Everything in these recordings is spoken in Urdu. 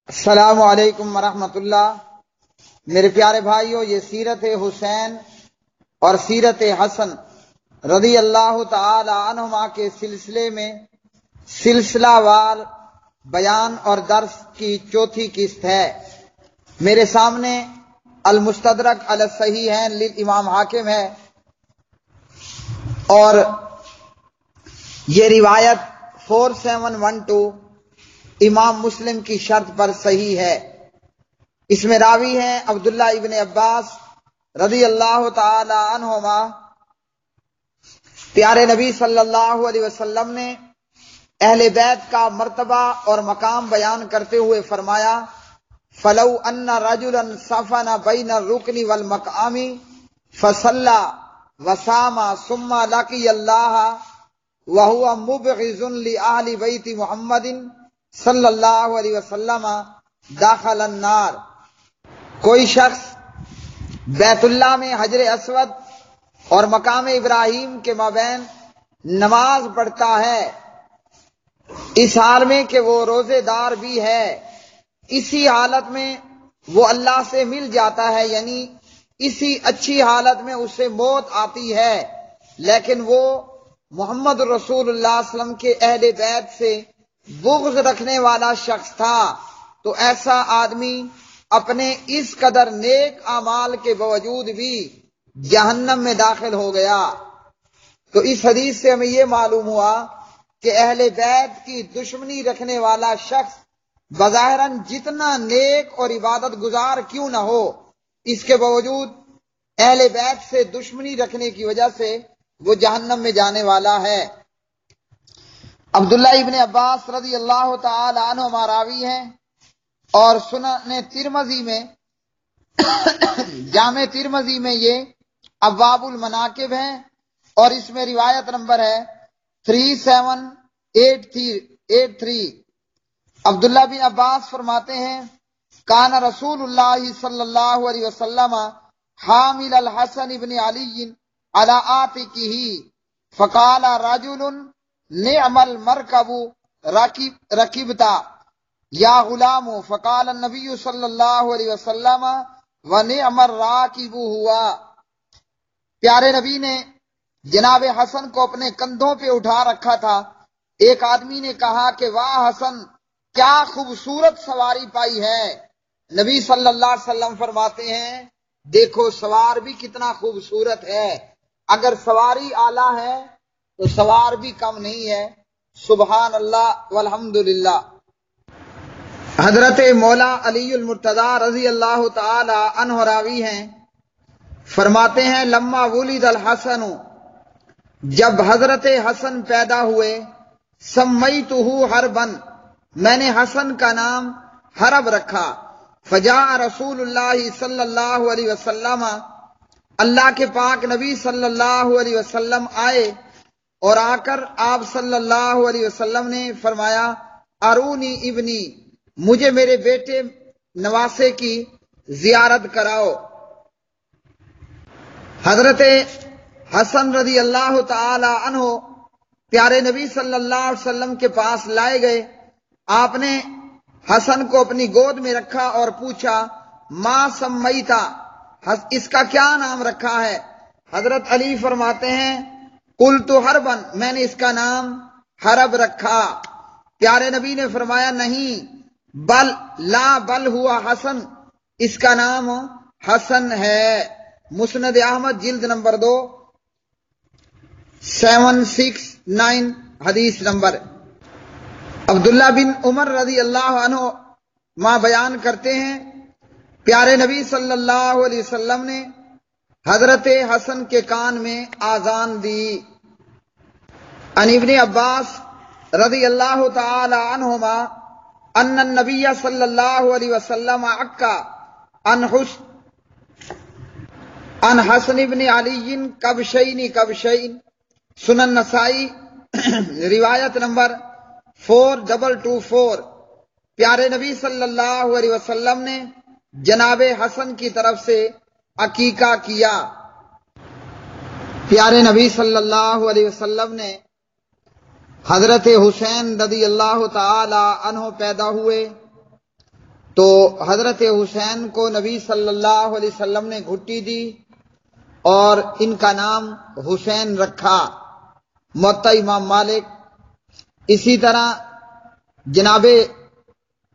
السلام علیکم ورحمۃ اللہ۔ میرے پیارے بھائیوں، یہ سیرت حسین اور سیرت حسن رضی اللہ تعالی عنہما کے سلسلے میں سلسلہ وار بیان اور درس کی چوتھی قسط ہے۔ میرے سامنے المستدرک علی الصحیحین للامام حاکم ہے اور یہ روایت 4712 امام مسلم کی شرط پر صحیح ہے۔ اس میں راوی ہیں عبداللہ ابن عباس رضی اللہ تعالی عنہما۔ پیارے نبی صلی اللہ علیہ وسلم نے اہل بیت کا مرتبہ اور مقام بیان کرتے ہوئے فرمایا، فَلَوْ أَنَّ رَجُلًا صَفَنَ بَيْنَ الرُّكْنِ وَالْمَقْعَامِ فَصَلَّى وَصَامَ ثُمَّ لَقِيَ اللَّهَ وَهُوَ مُبْغِضٌ لِأَهْلِ بَيْتِ مُحَمَّدٍ صلی اللہ علیہ وسلم داخل النار۔ کوئی شخص بیت اللہ میں حجر اسود اور مقام ابراہیم کے مابین نماز پڑھتا ہے، اس حال میں کہ وہ روزے دار بھی ہے، اسی حالت میں وہ اللہ سے مل جاتا ہے، یعنی اسی اچھی حالت میں اسے موت آتی ہے، لیکن وہ محمد رسول اللہ صلی اللہ علیہ وسلم کے اہل بیت سے بغض رکھنے والا شخص تھا، تو ایسا آدمی اپنے اس قدر نیک اعمال کے باوجود بھی جہنم میں داخل ہو گیا۔ تو اس حدیث سے ہمیں یہ معلوم ہوا کہ اہل بیت کی دشمنی رکھنے والا شخص بظاہراً جتنا نیک اور عبادت گزار کیوں نہ ہو، اس کے باوجود اہل بیت سے دشمنی رکھنے کی وجہ سے وہ جہنم میں جانے والا ہے۔ عبداللہ ابن عباس رضی اللہ تعالی عنہما راوی ہیں اور سنن ترمذی میں جامع ترمذی میں یہ ابواب المناقب ہیں اور اس میں روایت نمبر ہے 3783۔ عبداللہ بن عباس فرماتے ہیں، کان رسول اللہ صلی اللہ علیہ وسلم حامل الحسن ابن علی علی عاتقہ فقال رجل نعم المرکب رکبتا یا غلام، فقال النبی صلی اللہ علیہ وسلم ونعم الراکب ہوا۔ پیارے نبی نے جناب حسن کو اپنے کندھوں پہ اٹھا رکھا تھا۔ ایک آدمی نے کہا کہ واہ حسن، کیا خوبصورت سواری پائی ہے۔ نبی صلی اللہ علیہ وسلم فرماتے ہیں، دیکھو سوار بھی کتنا خوبصورت ہے، اگر سواری اعلیٰ ہے تو سوار بھی کم نہیں ہے۔ سبحان اللہ والحمدللہ۔ حضرت مولا علی المرتضی رضی اللہ تعالی عنہ راوی ہیں، فرماتے ہیں لما ولد الحسن، جب حضرت حسن پیدا ہوئے، سمیتہ حربا، میں نے حسن کا نام حرب رکھا، فجاء رسول اللہ صلی اللہ علیہ وسلم، اللہ کے پاک نبی صلی اللہ علیہ وسلم آئے اور آ کر آپ صلی اللہ علیہ وسلم نے فرمایا، ارونی ابنی، مجھے میرے بیٹے نواسے کی زیارت کراؤ۔ حضرت حسن رضی اللہ تعالی عنہ پیارے نبی صلی اللہ علیہ وسلم کے پاس لائے گئے۔ آپ نے حسن کو اپنی گود میں رکھا اور پوچھا، ما سمیتا، اس کا کیا نام رکھا ہے؟ حضرت علی فرماتے ہیں، قلت حربا، میں نے اس کا نام حرب رکھا۔ پیارے نبی نے فرمایا نہیں، بل ہوا حسن، اس کا نام حسن ہے۔ مسند احمد جلد نمبر 2 769 حدیث نمبر۔ عبداللہ بن عمر رضی اللہ عنہ ماں بیان کرتے ہیں، پیارے نبی صلی اللہ علیہ وسلم نے حضرت حسن کے کان میں آذان دی۔ عن ابن عباس رضی اللہ تعالی عنہما ان النبی صلی اللہ علیہ وسلم عکا ان حسن ابن علی کبشین، سنن نسائی روایت نمبر 4224۔ پیارے نبی صلی اللہ علیہ وسلم نے جناب حسن کی طرف سے عقیقہ کیا۔ پیارے نبی صلی اللہ علیہ وسلم نے حضرت حسین رضی اللہ تعالی عنہ پیدا ہوئے تو حضرت حسین کو نبی صلی اللہ علیہ وسلم نے گھٹی دی اور ان کا نام حسین رکھا، موطا امام مالک۔ اسی طرح جناب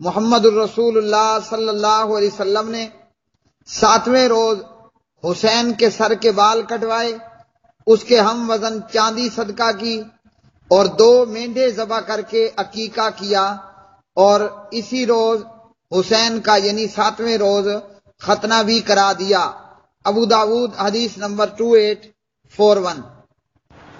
محمد الرسول اللہ صلی اللہ علیہ وسلم نے 7ویں روز حسین کے سر کے بال کٹوائے، اس کے ہم وزن چاندی صدقہ کی اور 2 مینڈے ذبح کر کے عقیقہ کیا، اور اسی روز حسین کا یعنی 7ویں روز ختنہ بھی کرا دیا۔ ابو داود حدیث نمبر 2841۔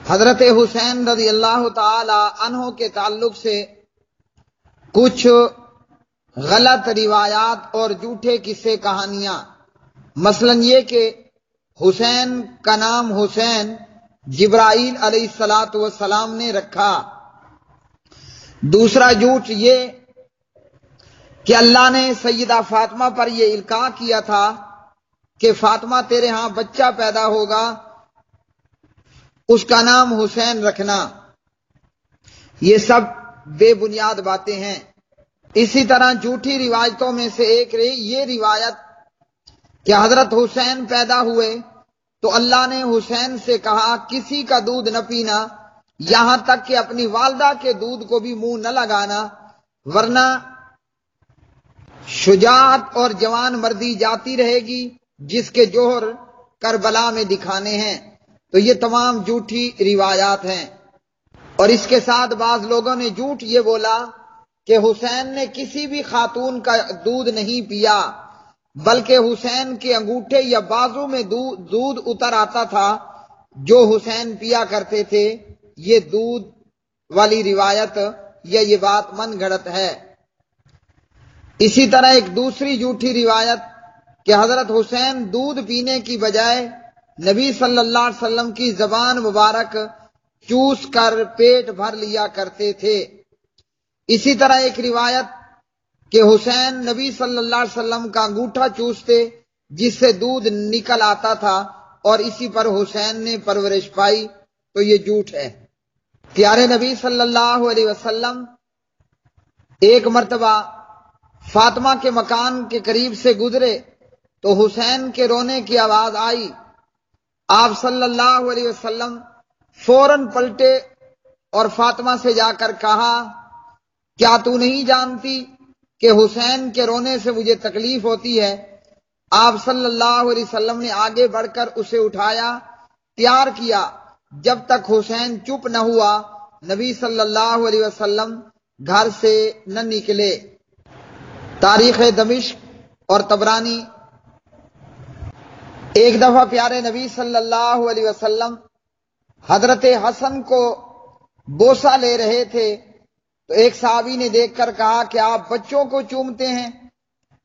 حضرت حسین رضی اللہ تعالی عنہ کے تعلق سے کچھ غلط روایات اور جھوٹے قصے کہانیاں، مثلا یہ کہ حسین کا نام حسین جبرائیل علیہ السلام نے رکھا۔ دوسرا جھوٹ یہ کہ اللہ نے سیدہ فاطمہ پر یہ القاء کیا تھا کہ فاطمہ تیرے ہاں بچہ پیدا ہوگا، اس کا نام حسین رکھنا۔ یہ سب بے بنیاد باتیں ہیں۔ اسی طرح جھوٹی روایتوں میں سے ایک یہ روایت کہ حضرت حسین پیدا ہوئے تو اللہ نے حسین سے کہا کسی کا دودھ نہ پینا، یہاں تک کہ اپنی والدہ کے دودھ کو بھی منہ نہ لگانا، ورنہ شجاعت اور جوان مردی جاتی رہے گی جس کے جوہر کربلا میں دکھانے ہیں۔ تو یہ تمام جھوٹی روایات ہیں۔ اور اس کے ساتھ بعض لوگوں نے جھوٹ یہ بولا کہ حسین نے کسی بھی خاتون کا دودھ نہیں پیا، بلکہ حسین کے انگوٹھے یا بازو میں دودھ اتر آتا تھا جو حسین پیا کرتے تھے۔ یہ دودھ والی روایت یا یہ بات من گھڑت ہے۔ اسی طرح ایک دوسری جھوٹی روایت کہ حضرت حسین دودھ پینے کی بجائے نبی صلی اللہ علیہ وسلم کی زبان مبارک چوس کر پیٹ بھر لیا کرتے تھے۔ اسی طرح ایک روایت کہ حسین نبی صلی اللہ علیہ وسلم کا انگوٹھا چوستے جس سے دودھ نکل آتا تھا اور اسی پر حسین نے پرورش پائی، تو یہ جھوٹ ہے۔ پیارے نبی صلی اللہ علیہ وسلم ایک مرتبہ فاطمہ کے مکان کے قریب سے گزرے تو حسین کے رونے کی آواز آئی۔ آپ صلی اللہ علیہ وسلم فوراً پلٹے اور فاطمہ سے جا کر کہا کیا تو نہیں جانتی کہ حسین کے رونے سے مجھے تکلیف ہوتی ہے؟ آپ صلی اللہ علیہ وسلم نے آگے بڑھ کر اسے اٹھایا، پیار کیا، جب تک حسین چپ نہ ہوا نبی صلی اللہ علیہ وسلم گھر سے نہ نکلے۔ تاریخ دمشق اور طبرانی۔ ایک دفعہ پیارے نبی صلی اللہ علیہ وسلم حضرت حسن کو بوسہ لے رہے تھے تو ایک صحابی نے دیکھ کر کہا کہ آپ بچوں کو چومتے ہیں؟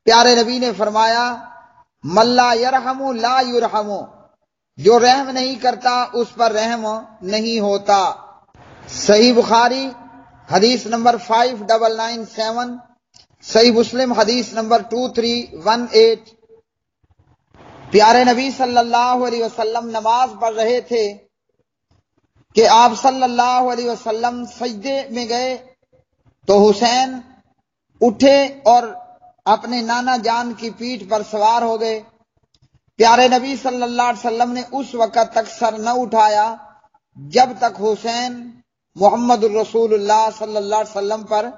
پیارے نبی نے فرمایا من لا یرحم لا یرحم، جو رحم نہیں کرتا اس پر رحم نہیں ہوتا۔ صحیح بخاری حدیث نمبر 5997، صحیح مسلم حدیث نمبر 2318۔ پیارے نبی صلی اللہ علیہ وسلم نماز پڑھ رہے تھے کہ آپ صلی اللہ علیہ وسلم سجدے میں گئے تو حسین اٹھے اور اپنے نانا جان کی پیٹھ پر سوار ہو گئے۔ پیارے نبی صلی اللہ علیہ وسلم نے اس وقت تک سر نہ اٹھایا جب تک حسین محمد الرسول اللہ صلی اللہ علیہ وسلم پر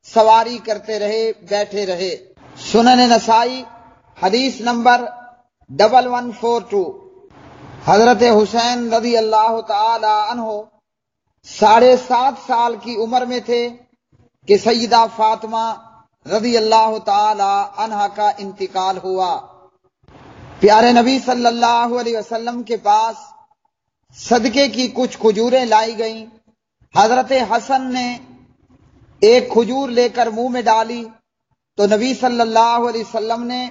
سواری کرتے رہے، بیٹھے رہے۔ سنن نسائی حدیث نمبر 1142۔ حضرت حسین رضی اللہ تعالی عنہ 7.5 سال کی عمر میں تھے کہ سیدہ فاطمہ رضی اللہ تعالی عنہا کا انتقال ہوا۔ پیارے نبی صلی اللہ علیہ وسلم کے پاس صدقے کی کچھ کھجوریں لائی گئیں۔ حضرت حسن نے ایک کھجور لے کر منہ میں ڈالی تو نبی صلی اللہ علیہ وسلم نے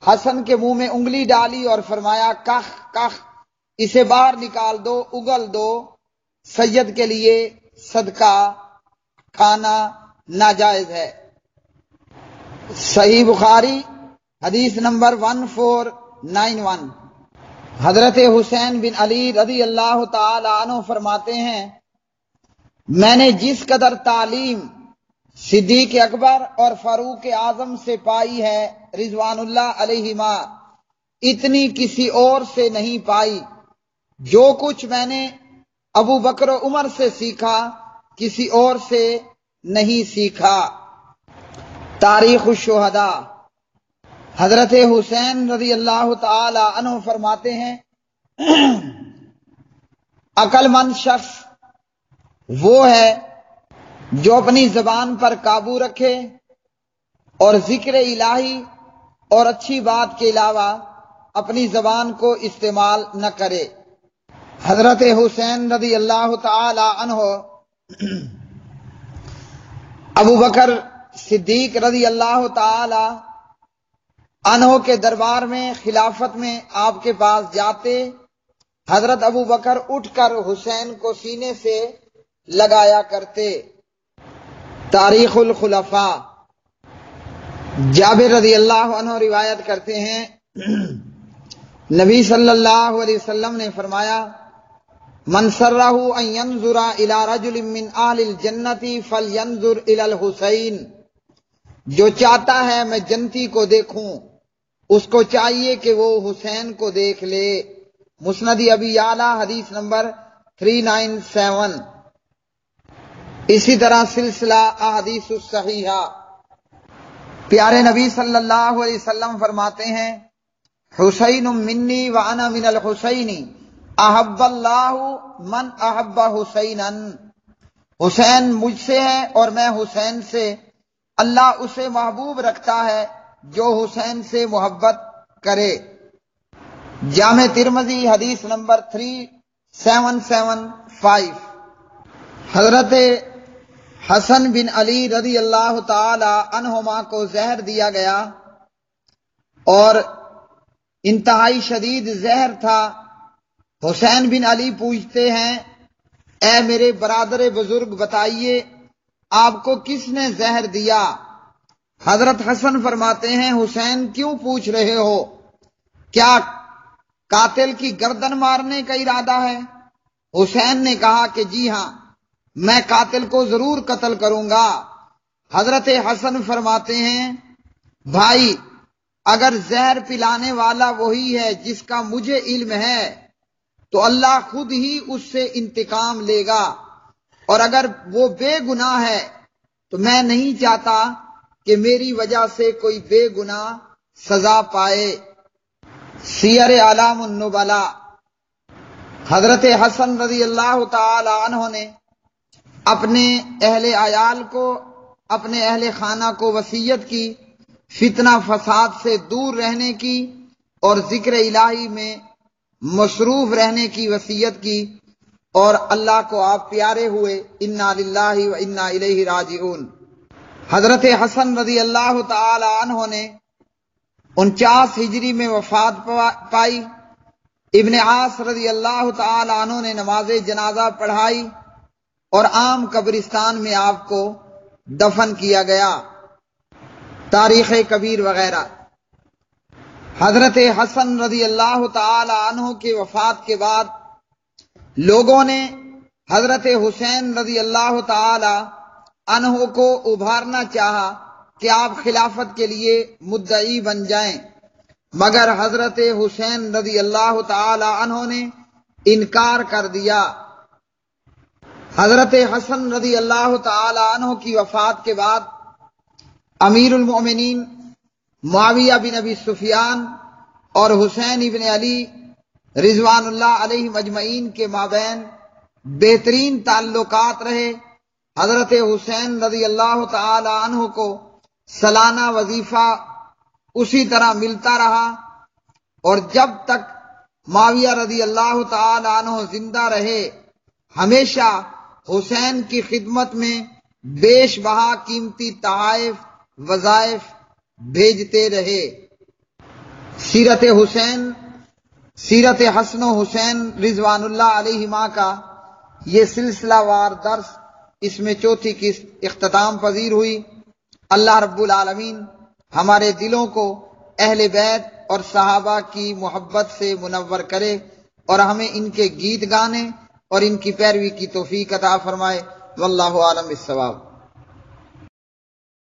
حسن کے منہ میں انگلی ڈالی اور فرمایا کخ کخ، اسے باہر نکال دو، اگل دو، سید کے لیے صدقہ کھانا ناجائز ہے۔ صحیح بخاری حدیث نمبر 1491۔ حضرت حسین بن علی رضی اللہ تعالی عنہ فرماتے ہیں میں نے جس قدر تعلیم صدیق اکبر اور فاروق اعظم سے پائی ہے رضوان اللہ علیہما، اتنی کسی اور سے نہیں پائی۔ جو کچھ میں نے ابو بکر و عمر سے سیکھا کسی اور سے نہیں سیکھا۔ تاریخ الشہداء، حضرت حسین رضی اللہ تعالی عنہ فرماتے ہیں عقل مند شخص وہ ہے جو اپنی زبان پر قابو رکھے اور ذکر الہی اور اچھی بات کے علاوہ اپنی زبان کو استعمال نہ کرے۔ حضرت حسین رضی اللہ تعالی عنہ ابو بکر صدیق رضی اللہ تعالی عنہ کے دربار میں خلافت میں آپ کے پاس جاتے، حضرت ابو بکر اٹھ کر حسین کو سینے سے لگایا کرتے۔ تاریخ الخلفاء، جابر رضی اللہ عنہ روایت کرتے ہیں نبی صلی اللہ علیہ وسلم نے فرمایا من سرہ ان ینظر الی رجل من اہل الجنت فلینظر الی الحسین، جو چاہتا ہے میں جنتی کو دیکھوں اس کو چاہیے کہ وہ حسین کو دیکھ لے۔ مسند ابی اعلیٰ حدیث نمبر 397۔ اسی طرح سلسلہ احادیث الصحیحہ، پیارے نبی صلی اللہ علیہ وسلم فرماتے ہیں حسین منی وانا من الحسین احب اللہ من احب حسینا، حسین مجھ سے ہے اور میں حسین سے، اللہ اسے محبوب رکھتا ہے جو حسین سے محبت کرے۔ جامع ترمذی حدیث نمبر 3775۔ حضرت حسن بن علی رضی اللہ تعالی عنہما کو زہر دیا گیا اور انتہائی شدید زہر تھا۔ حسین بن علی پوچھتے ہیں اے میرے برادر بزرگ بتائیے آپ کو کس نے زہر دیا؟ حضرت حسن فرماتے ہیں حسین کیوں پوچھ رہے ہو؟ کیا قاتل کی گردن مارنے کا ارادہ ہے؟ حسین نے کہا کہ جی ہاں، میں قاتل کو ضرور قتل کروں گا۔ حضرت حسن فرماتے ہیں بھائی اگر زہر پلانے والا وہی ہے جس کا مجھے علم ہے تو اللہ خود ہی اس سے انتقام لے گا، اور اگر وہ بے گناہ ہے تو میں نہیں چاہتا کہ میری وجہ سے کوئی بے گناہ سزا پائے۔ سیر اعلام النبلاء، حضرت حسن رضی اللہ تعالی عنہ نے اپنے اہل عیال کو، اپنے اہل خانہ کو وصیت کی فتنہ فساد سے دور رہنے کی اور ذکر الہی میں مصروف رہنے کی وصیت کی، اور اللہ کو آپ پیارے ہوئے۔ انا للہ و انا الیہ راجعون۔ حضرت حسن رضی اللہ تعالی عنہ نے 49 ہجری میں وفات پائی۔ ابن عاص رضی اللہ تعالی عنہ نے نماز جنازہ پڑھائی اور عام قبرستان میں آپ کو دفن کیا گیا۔ تاریخ کبیر وغیرہ۔ حضرت حسن رضی اللہ تعالی عنہ کے وفات کے بعد لوگوں نے حضرت حسین رضی اللہ تعالی عنہ کو ابھارنا چاہا کہ آپ خلافت کے لیے مدعی بن جائیں، مگر حضرت حسین رضی اللہ تعالی عنہ نے انکار کر دیا۔ حضرت حسن رضی اللہ تعالی عنہ کی وفات کے بعد امیر المؤمنین معاویہ بن ابی سفیان اور حسین ابن علی رضوان اللہ علیہ مجمعین کے مابین بہترین تعلقات رہے۔ حضرت حسین رضی اللہ تعالی عنہ کو سالانہ وظیفہ اسی طرح ملتا رہا، اور جب تک معاویہ رضی اللہ تعالی عنہ زندہ رہے ہمیشہ حسین کی خدمت میں بیش بہا قیمتی تحائف وظائف بھیجتے رہے۔ سیرت حسین، سیرت حسن و حسین رضوان اللہ علیہما کا یہ سلسلہ وار درس اس میں چوتھی قسط اختتام پذیر ہوئی۔ اللہ رب العالمین ہمارے دلوں کو اہل بیت اور صحابہ کی محبت سے منور کرے اور ہمیں ان کے گیت گانے اور ان کی پیروی کی توفیق عطا فرمائے۔ واللہ عالم بالصواب۔